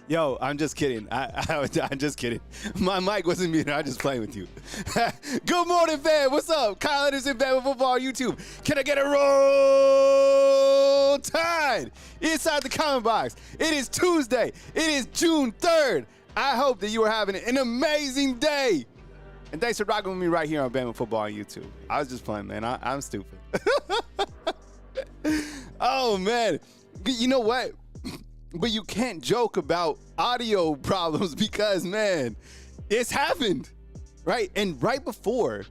Yo, I'm just kidding. I'm just kidding. My mic wasn't muted. I'm just playing with you. Good morning, fam. What's up? Kyle Anderson, Bama Football on YouTube. Can I get a roll tide inside the comment box? It is Tuesday. It is June 3rd. I hope that you are having an amazing day. And thanks for rocking with me right here on Bama Football on YouTube. I was just playing, man. I'm stupid. Oh, man. You know what? But you can't joke about audio problems because, man, it's happened, right? And right before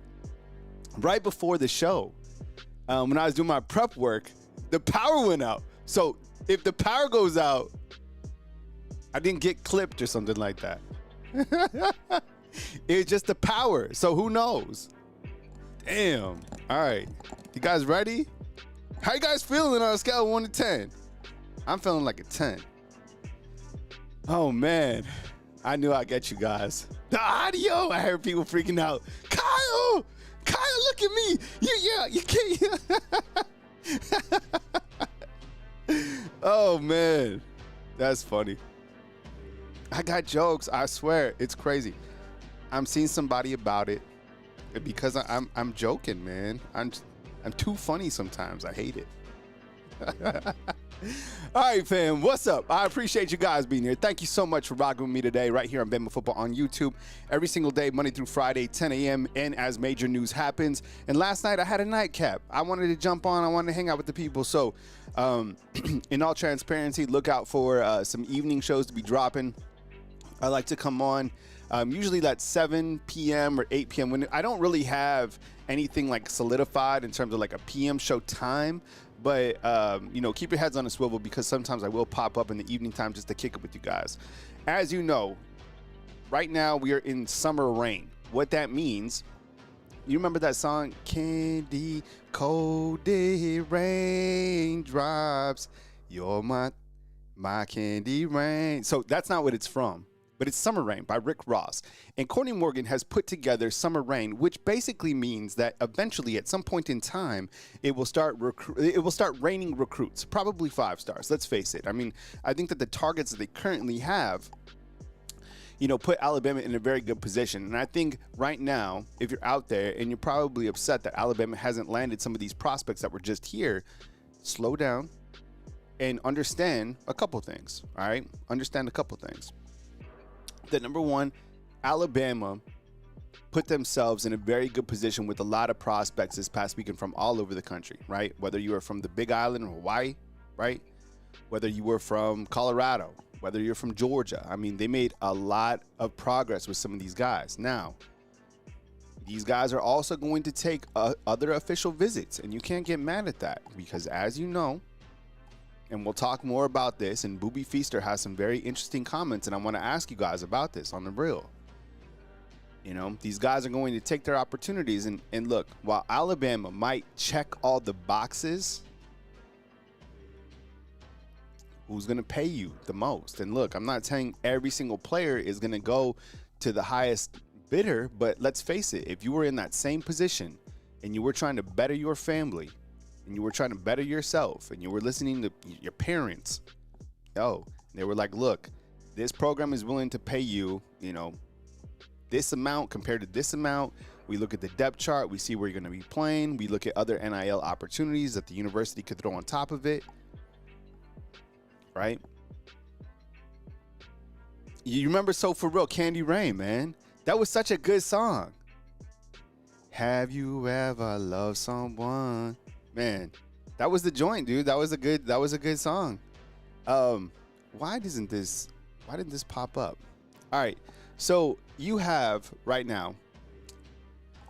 the show, when I was doing my prep work, the power went out. So if the power goes out, I didn't get clipped or something like that. It's just the power. So who knows? Damn. All right. You guys ready? How you guys feeling on a scale of 1 to 10? I'm feeling like a 10. Oh, man. I knew I'd get you guys. The audio. I heard people freaking out. Kyle, look at me. You can't. Oh, man. That's funny. I got jokes. I swear. It's crazy. I'm seeing somebody about it because I'm joking, man. I'm too funny sometimes. I hate it. All right, fam, what's up? I appreciate you guys being here. Thank you so much for rocking with me today right here on Bama Football on YouTube. Every single day, Monday through Friday, 10 a.m. and as major news happens. And last night, I had a nightcap. I wanted to jump on. I wanted to hang out with the people. So in all transparency, look out for some evening shows to be dropping. I like to come on usually at 7 p.m. or 8 p.m. when I don't really have anything like solidified in terms of like a PM show time. But, keep your heads on a swivel because sometimes I will pop up in the evening time just to kick it with you guys. As you know, right now we are in summer rain. What that means, you remember that song, Candy Coated Raindrops, you're my candy rain. So that's not what it's from. But it's Summer Rain by Rick Ross. And Courtney Morgan has put together Summer Rain, which basically means that eventually at some point in time, it will start raining recruits, probably 5 stars. Let's face it. I mean, I think that the targets that they currently have, put Alabama in a very good position. And I think right now, if you're out there and you're probably upset that Alabama hasn't landed some of these prospects that were just here, slow down and understand a couple things, all right? Understand a couple things. That number one, Alabama put themselves in a very good position with a lot of prospects this past weekend from all over the country, right? Whether you were from the Big Island or Hawaii, right? Whether you were from Colorado, whether you're from Georgia. I mean, they made a lot of progress with some of these guys. Now, these guys are also going to take other official visits, and you can't get mad at that because, as you know, and we'll talk more about this, and Booby Feaster has some very interesting comments, and I want to ask you guys about this on the real. These guys are going to take their opportunities, and look, while Alabama might check all the boxes, who's going to pay you the most? And look, I'm not saying every single player is going to go to the highest bidder, but let's face it, if you were in that same position and you were trying to better your family, and you were trying to better yourself, and you were listening to your parents, they were like, look, this program is willing to pay you, this amount compared to this amount. We look at the depth chart. We see where you're going to be playing. We look at other NIL opportunities that the university could throw on top of it, right? You remember So For Real, Candy Rain, man. That was such a good song. Have you ever loved someone? Man, that was the joint, dude. That was a good song. Why didn't this pop up? All right. So you have right now,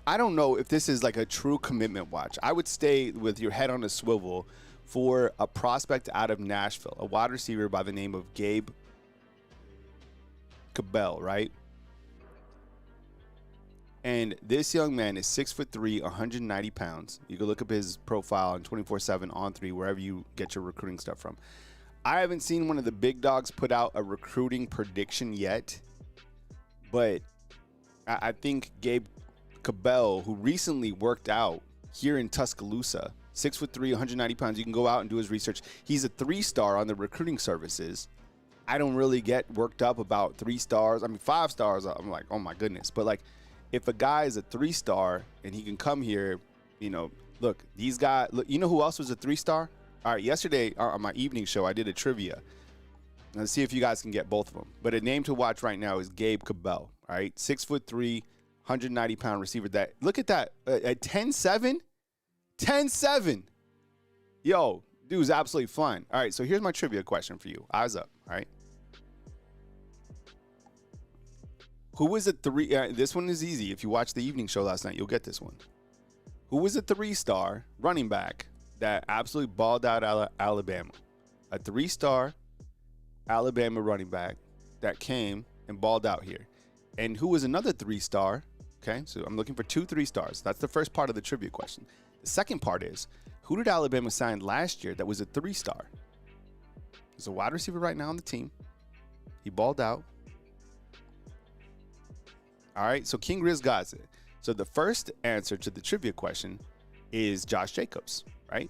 I don't know if this is like a true commitment watch. I would stay with your head on a swivel for a prospect out of Nashville, a wide receiver by the name of Gabe Cabel, right? And this young man is 6'3", 190 pounds. You can look up his profile on 24/7 on 3, wherever you get your recruiting stuff from. I haven't seen one of the big dogs put out a recruiting prediction yet, but I think Gabe Cabel, who recently worked out here in Tuscaloosa, 6'3", 190 pounds. You can go out and do his research. He's a 3-star on the recruiting services. I don't really get worked up about 3 stars. I mean, 5 stars, I'm like, oh my goodness. But like, if a guy is a 3-star and he can come here, look, these guys, look, you know who else was a 3-star? All right, yesterday on my evening show, I did a trivia. Let's see if you guys can get both of them. But a name to watch right now is Gabe Cabel. All right, 6'3", 190-pound receiver. That, look at that, at 10'7", 10'7". Yo, dude's absolutely flying. All right, so here's my trivia question for you. Eyes up, all right? Who was a 3? This one is easy. If you watched the evening show last night, you'll get this one. Who was a 3-star running back that absolutely balled out Alabama? A 3-star Alabama running back that came and balled out here. And who was another 3-star? Okay, so I'm looking for 2 3-stars. That's the first part of the trivia question. The second part is, who did Alabama sign last year that was a 3-star? There's a wide receiver right now on the team. He balled out. All right, so King Riz got it. So the first answer to the trivia question is Josh Jacobs, right?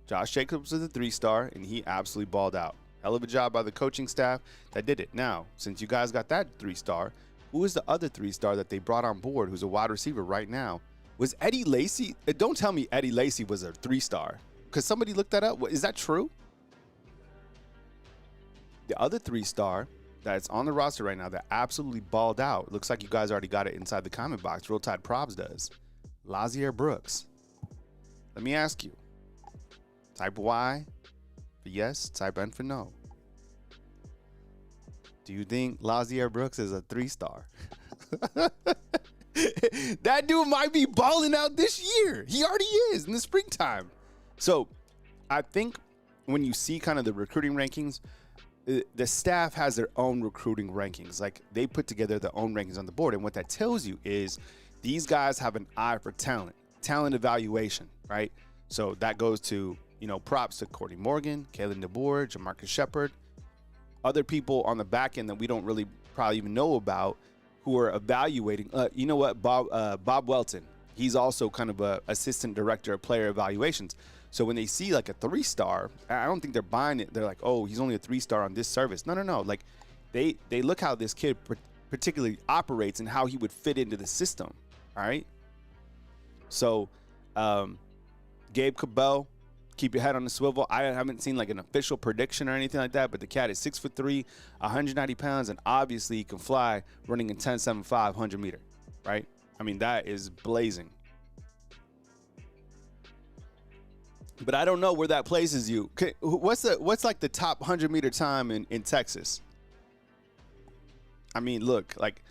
Josh Jacobs is a 3-star, and he absolutely balled out. Hell of a job by the coaching staff that did it. Now, since you guys got that 3-star, who is the other 3-star that they brought on board who's a wide receiver right now? Was Eddie Lacy? Don't tell me Eddie Lacy was a 3-star, because somebody looked that up. Is that true? The other 3-star that's on the roster right now that absolutely balled out. Looks like you guys already got it inside the comment box. Real Tide Probs does. Lazier Brooks. Let me ask you. Type Y for yes, type N for no. Do you think Lazier Brooks is a 3-star? That dude might be balling out this year. He already is in the springtime. So I think when you see kind of the recruiting rankings, the staff has their own recruiting rankings. Like, they put together their own rankings on the board. And what that tells you is these guys have an eye for talent evaluation, right? So that goes to, props to Courtney Morgan, Kalen DeBoer, Jamarcus Shepard, other people on the back end that we don't really probably even know about who are evaluating. You know what? Bob Welton. He's also kind of a assistant director of player evaluations. So when they see like a 3-star, I don't think they're buying it. They're like, oh, he's only a 3-star on this service. No. Like, they look how this kid particularly operates and how he would fit into the system. All right. So Gabe Cabel, keep your head on the swivel. I haven't seen like an official prediction or anything like that, but the cat is 6'3", 190 pounds, and obviously he can fly running in 10.75 100 meter. Right. I mean, that is blazing. But I don't know where that places you. What's like the top 100-meter time in Texas? I mean, look, like,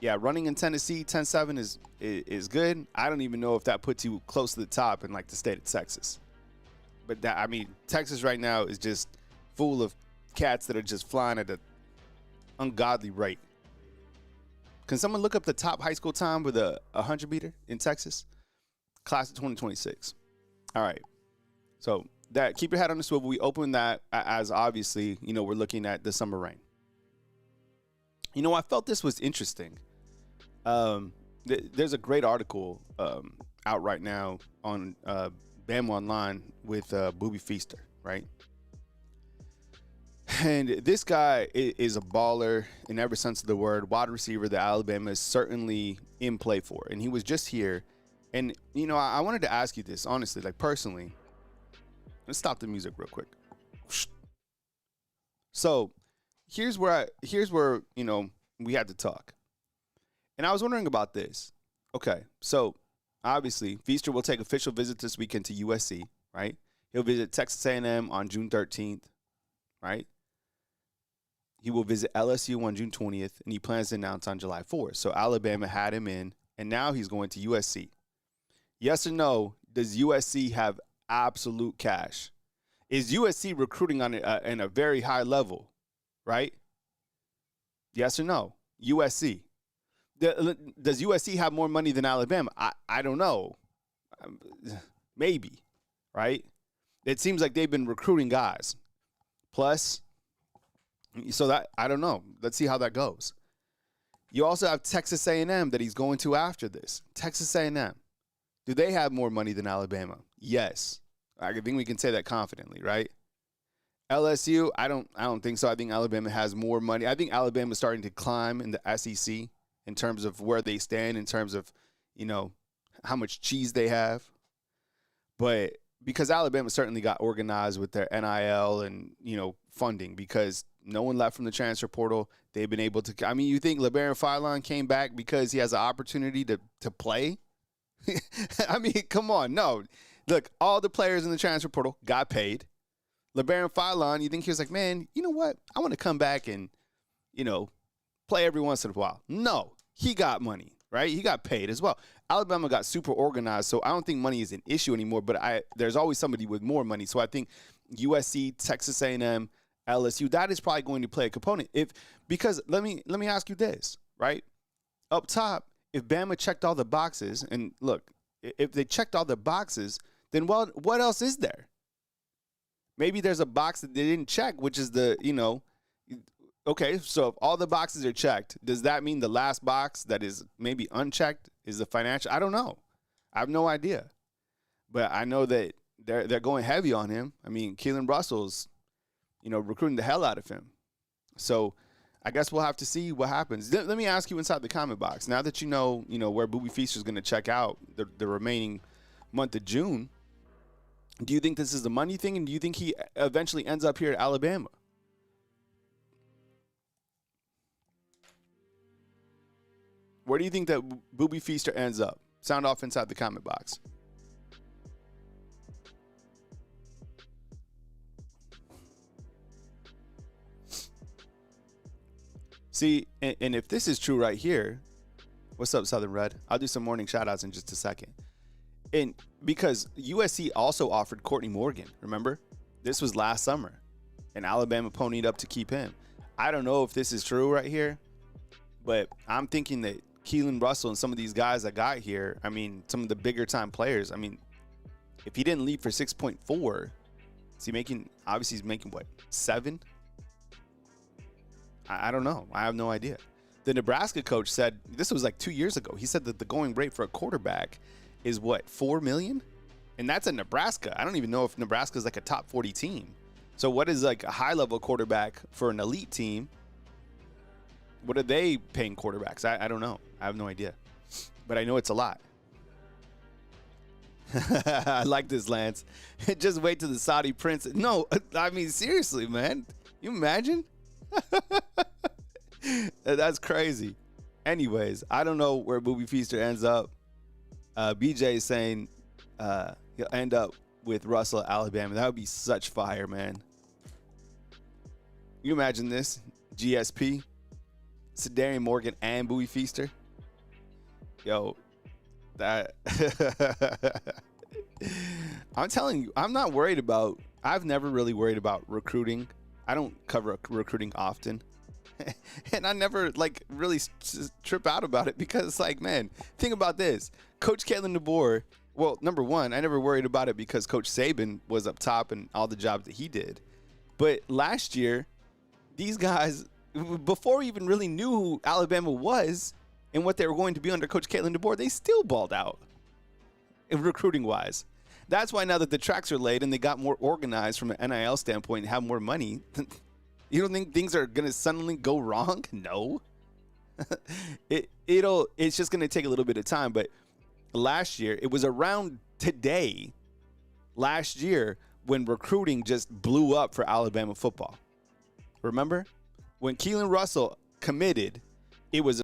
yeah, running in Tennessee, 10.7 is good. I don't even know if that puts you close to the top in like the state of Texas. But that, I mean, Texas right now is just full of cats that are just flying at an ungodly rate. Can someone look up the top high school time with a 100-meter in Texas? Class of 2026. All right. So that, keep your head on the swivel. We open that as obviously, we're looking at the summer rain. I felt this was interesting. There's a great article out right now on Bama Online with Booby Feaster, right? And this guy is a baller in every sense of the word, wide receiver that Alabama is certainly in play for. And he was just here. And, I wanted to ask you this, honestly, like personally. Let's stop the music real quick. So here's where we had to talk. And I was wondering about this. Okay, so obviously Feaster will take official visit this weekend to USC, right? He'll visit Texas A&M on June 13th, right? He will visit LSU on June 20th, and he plans to announce on July 4th. So Alabama had him in, and now he's going to USC. Yes or no, does USC have absolute cash? Is USC recruiting on a very high level, right? Yes or no? USC. Does USC have more money than Alabama? I don't know. Maybe, right? It seems like they've been recruiting guys. Plus, so that, I don't know. Let's see how that goes. You also have Texas A&M that he's going to after this. Texas A&M. Do they have more money than Alabama? Yes. I think we can say that confidently, right? LSU, I don't think so. I think Alabama has more money. I think Alabama's starting to climb in the SEC in terms of where they stand, in terms of, you know, how much cheese they have. But because Alabama certainly got organized with their NIL and, you know, funding, because no one left from the transfer portal. They've been able to. I mean, you think LeBaron Philon came back because he has an opportunity to play? I mean, come on. No. Look, all the players in the transfer portal got paid. LeBaron Philon, you think he was like, man, you know what? I want to come back and, you know, play every once in a while. No. He got money, right? He got paid as well. Alabama got super organized, so I don't think money is an issue anymore, but there's always somebody with more money. So I think USC, Texas A&M, LSU, that is probably going to play a component. Because let me ask you this, right? Up top, if Bama checked all the boxes, and look, if they checked all the boxes, then what else is there? Maybe there's a box that they didn't check, which is the, you know, okay, so if all the boxes are checked, does that mean the last box that is maybe unchecked is the financial? I don't know. I have no idea. But I know that they're going heavy on him. I mean, Keelan Russell's, you know, recruiting the hell out of him. So I guess we'll have to see what happens. Let me ask you inside the comment box. Now that you know where Booby Feaster is going to check out the remaining month of June, do you think this is the money thing, and do you think he eventually ends up here at Alabama? Where do you think that Booby Feaster ends up? Sound off inside the comment box. See, and if this is true right here, what's up, Southern Red? I'll do some morning shout-outs in just a second. And because USC also offered Courtney Morgan, remember? This was last summer, and Alabama ponied up to keep him. I don't know if this is true right here, but I'm thinking that Keelan Russell and some of these guys that got here, I mean, some of the bigger time players, I mean, if he didn't leave for 6.4, is he making, obviously he's making what, 7? I don't know. I have no idea. The Nebraska coach said, this was like 2 years ago, he said that the going rate for a quarterback is what, $4 million? And that's in Nebraska. I don't even know if Nebraska is like a top 40 team. So what is like a high level quarterback for an elite team? What are they paying quarterbacks? I don't know. I have no idea. But I know it's a lot. I like this, Lance. Just wait till the Saudi prince. No, I mean, seriously, man. You imagine? That's crazy. Anyways, I don't know where Booby Feaster ends up. BJ is saying he'll end up with Russell at Alabama. That would be such fire, man. You imagine this? GSP, Sedarian Morgan, and Booby Feaster. Yo, that I'm telling you, I'm not worried about. I've never really worried about recruiting. I don't cover recruiting often. And I never like really trip out about it because, like, man, think about this. Coach Kalen DeBoer, well, number one, I never worried about it because Coach Saban was up top and all the jobs that he did. But last year, these guys, before we even really knew who Alabama was and what they were going to be under Coach Kalen DeBoer, they still balled out recruiting-wise. That's why now that the tracks are laid and they got more organized from an NIL standpoint and have more money, you don't think things are going to suddenly go wrong? No. It's just going to take a little bit of time. But last year, it was around today, last year, when recruiting just blew up for Alabama football. Remember? When Keelan Russell committed, it was